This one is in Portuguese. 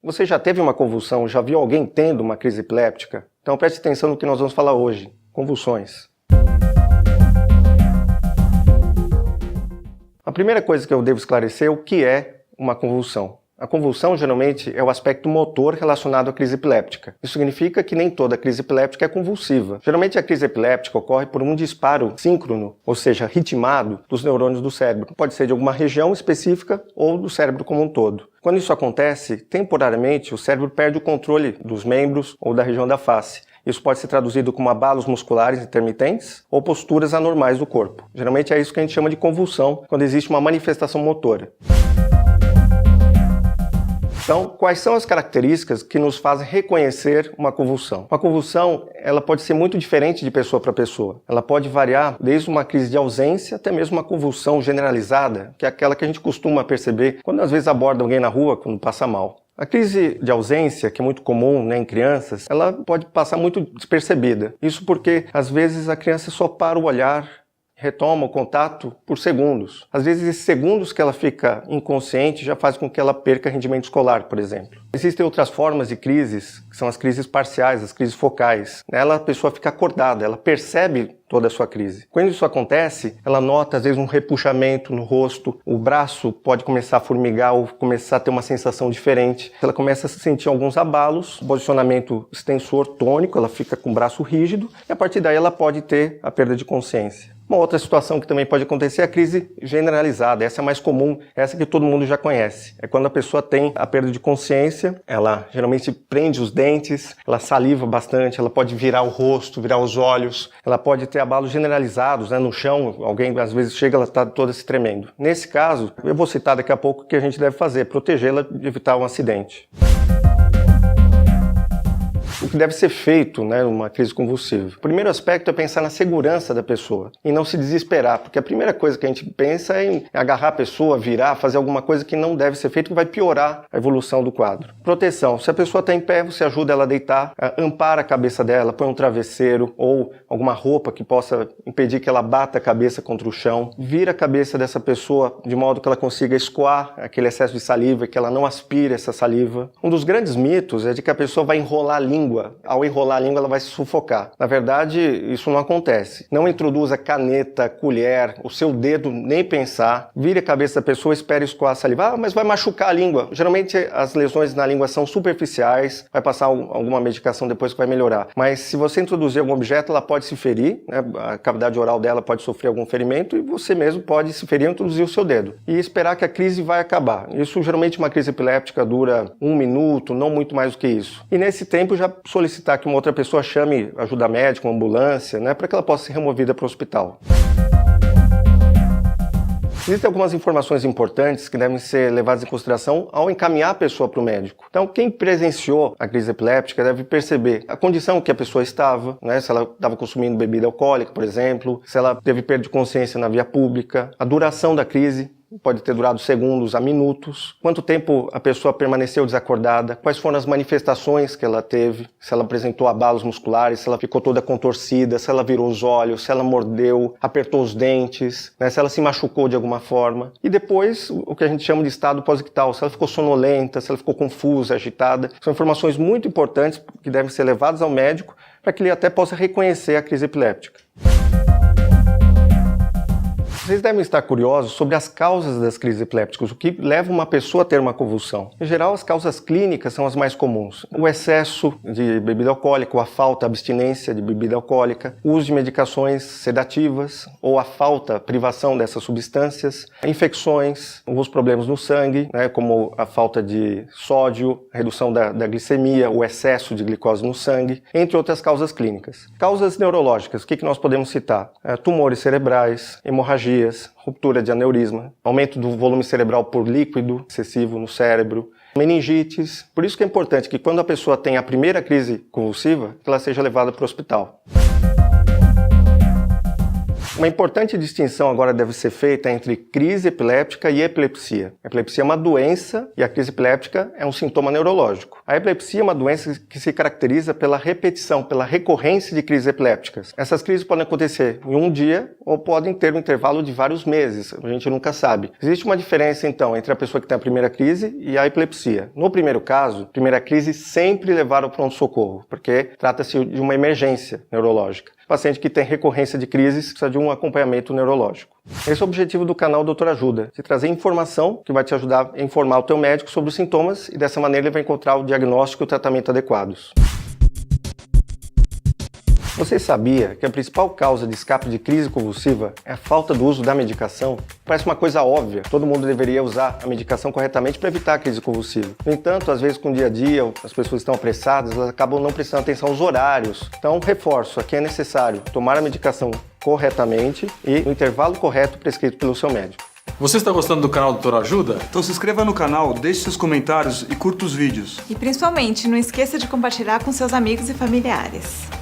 Você já teve uma convulsão? Já viu alguém tendo uma crise epiléptica? Então preste atenção no que nós vamos falar hoje. Convulsões. A primeira coisa que eu devo esclarecer é o que é uma convulsão. A convulsão, geralmente, é o aspecto motor relacionado à crise epiléptica. Isso significa que nem toda crise epiléptica é convulsiva. Geralmente, a crise epiléptica ocorre por um disparo síncrono, ou seja, ritmado, dos neurônios do cérebro. Pode ser de alguma região específica ou do cérebro como um todo. Quando isso acontece, temporariamente, o cérebro perde o controle dos membros ou da região da face. Isso pode ser traduzido como abalos musculares intermitentes ou posturas anormais do corpo. Geralmente é isso que a gente chama de convulsão, quando existe uma manifestação motora. Então, quais são as características que nos fazem reconhecer uma convulsão? Uma convulsão, ela pode ser muito diferente de pessoa para pessoa. Ela pode variar desde uma crise de ausência até mesmo uma convulsão generalizada, que é aquela que a gente costuma perceber quando às vezes aborda alguém na rua quando passa mal. A crise de ausência, que é muito comum, em crianças, ela pode passar muito despercebida. Isso porque, às vezes, a criança só para o olhar, retoma o contato por segundos. Às vezes, esses segundos que ela fica inconsciente já faz com que ela perca rendimento escolar, por exemplo. Existem outras formas de crises, que são as crises parciais, as crises focais. Nela, a pessoa fica acordada, ela percebe toda a sua crise. Quando isso acontece, ela nota, às vezes, um repuxamento no rosto, o braço pode começar a formigar ou começar a ter uma sensação diferente. Ela começa a sentir alguns abalos, posicionamento extensor tônico, ela fica com o braço rígido, e a partir daí ela pode ter a perda de consciência. Uma outra situação que também pode acontecer é a crise generalizada. Essa é a mais comum, essa que todo mundo já conhece. É quando a pessoa tem a perda de consciência, ela geralmente prende os dentes, ela saliva bastante, ela pode virar o rosto, virar os olhos, ela pode ter abalos generalizados, no chão, alguém às vezes chega, ela está toda se tremendo. Nesse caso, eu vou citar daqui a pouco o que a gente deve fazer, protegê-la de evitar um acidente. O que deve ser feito numa crise convulsiva? O primeiro aspecto é pensar na segurança da pessoa e não se desesperar, porque a primeira coisa que a gente pensa é em agarrar a pessoa, virar, fazer alguma coisa que não deve ser feito, que vai piorar a evolução do quadro. Proteção. Se a pessoa está em pé, você ajuda ela a deitar, ampara a cabeça dela, põe um travesseiro ou alguma roupa que possa impedir que ela bata a cabeça contra o chão. Vira a cabeça dessa pessoa de modo que ela consiga escoar aquele excesso de saliva e que ela não aspire essa saliva. Um dos grandes mitos é de que a pessoa vai enrolar a língua. Ao enrolar a língua, ela vai se sufocar. Na verdade, isso não acontece. Não introduza caneta, colher, o seu dedo, nem pensar. Vire a cabeça da pessoa, espere escoar a saliva. Mas vai machucar a língua. Geralmente, as lesões na língua são superficiais, vai passar alguma medicação depois que vai melhorar. Mas se você introduzir algum objeto, ela pode se ferir, a cavidade oral dela pode sofrer algum ferimento e você mesmo pode se ferir e introduzir o seu dedo. E esperar que a crise vai acabar. Isso, geralmente, uma crise epiléptica dura 1 minuto, não muito mais do que isso. E nesse tempo, já solicitar que uma outra pessoa chame ajuda médica, uma ambulância, para que ela possa ser removida para o hospital. Existem algumas informações importantes que devem ser levadas em consideração ao encaminhar a pessoa para o médico. Então, quem presenciou a crise epiléptica deve perceber a condição que a pessoa estava, se ela estava consumindo bebida alcoólica, por exemplo, se ela teve perda de consciência na via pública, a duração da crise. Pode ter durado segundos a minutos. Quanto tempo a pessoa permaneceu desacordada? Quais foram as manifestações que ela teve? Se ela apresentou abalos musculares, se ela ficou toda contorcida, se ela virou os olhos, se ela mordeu, apertou os dentes, se ela se machucou de alguma forma. E depois, o que a gente chama de estado pós-ictal, se ela ficou sonolenta, se ela ficou confusa, agitada. São informações muito importantes que devem ser levadas ao médico para que ele até possa reconhecer a crise epiléptica. Vocês devem estar curiosos sobre as causas das crises epilépticas, o que leva uma pessoa a ter uma convulsão. Em geral, as causas clínicas são as mais comuns. O excesso de bebida alcoólica, ou a falta, a abstinência de bebida alcoólica, o uso de medicações sedativas, ou a falta, a privação dessas substâncias, infecções, os problemas no sangue, como a falta de sódio, a redução da glicemia, o excesso de glicose no sangue, entre outras causas clínicas. Causas neurológicas, o que nós podemos citar? Tumores cerebrais, hemorragia, ruptura de aneurisma, aumento do volume cerebral por líquido excessivo no cérebro, meningites. Por isso que é importante que quando a pessoa tem a primeira crise convulsiva, ela seja levada para o hospital. Uma importante distinção agora deve ser feita entre crise epiléptica e epilepsia. A epilepsia é uma doença e a crise epiléptica é um sintoma neurológico. A epilepsia é uma doença que se caracteriza pela repetição, pela recorrência de crises epilépticas. Essas crises podem acontecer em um dia ou podem ter um intervalo de vários meses, a gente nunca sabe. Existe uma diferença então entre a pessoa que tem a primeira crise e a epilepsia. No primeiro caso, a primeira crise sempre levar ao pronto-socorro, porque trata-se de uma emergência neurológica. O paciente que tem recorrência de crises precisa de um acompanhamento neurológico. Esse é o objetivo do canal Doutor Ajuda, de trazer informação que vai te ajudar a informar o teu médico sobre os sintomas e dessa maneira ele vai encontrar o diagnóstico e o tratamento adequados. Você sabia que a principal causa de escape de crise convulsiva é a falta do uso da medicação? Parece uma coisa óbvia, todo mundo deveria usar a medicação corretamente para evitar a crise convulsiva. No entanto, às vezes com o dia a dia, as pessoas estão apressadas, elas acabam não prestando atenção aos horários. Então, reforço, aqui é necessário tomar a medicação corretamente e no intervalo correto prescrito pelo seu médico. Você está gostando do canal Doutor Ajuda? Então se inscreva no canal, deixe seus comentários e curta os vídeos. E principalmente, não esqueça de compartilhar com seus amigos e familiares.